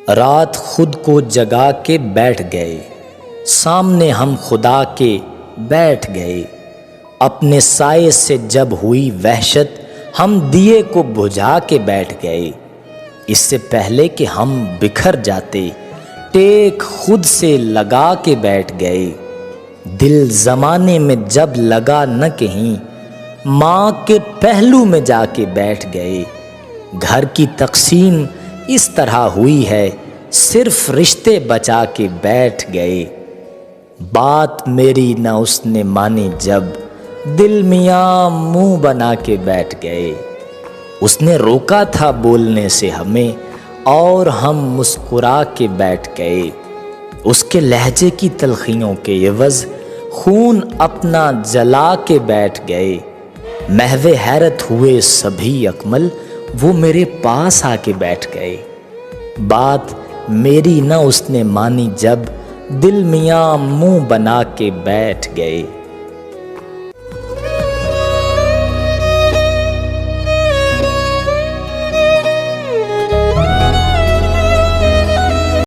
رات خود کو جگا کے بیٹھ گئے، سامنے ہم خدا کے بیٹھ گئے۔ اپنے سائے سے جب ہوئی وحشت، ہم دیے کو بجھا کے بیٹھ گئے۔ اس سے پہلے کہ ہم بکھر جاتے، ٹیک خود سے لگا کے بیٹھ گئے۔ دل زمانے میں جب لگا نہ کہیں، ماں کے پہلو میں جا کے بیٹھ گئے۔ گھر کی تقسیم اس طرح ہوئی ہے، صرف رشتے بچا کے بیٹھ گئے۔ بات میری نہ اس نے مانی جب، دل میاں منہ بنا کے بیٹھ گئے۔ اس نے روکا تھا بولنے سے ہمیں، اور ہم مسکرا کے بیٹھ گئے۔ اس کے لہجے کی تلخیوں کے عوض خون اپنا جلا کے بیٹھ گئے۔ محو حیرت ہوئے سبھی اکمل، وہ میرے پاس آ کے بیٹھ گئے۔ بات میری نہ اس نے مانی جب، دل میاں منہ بنا کے بیٹھ گئے۔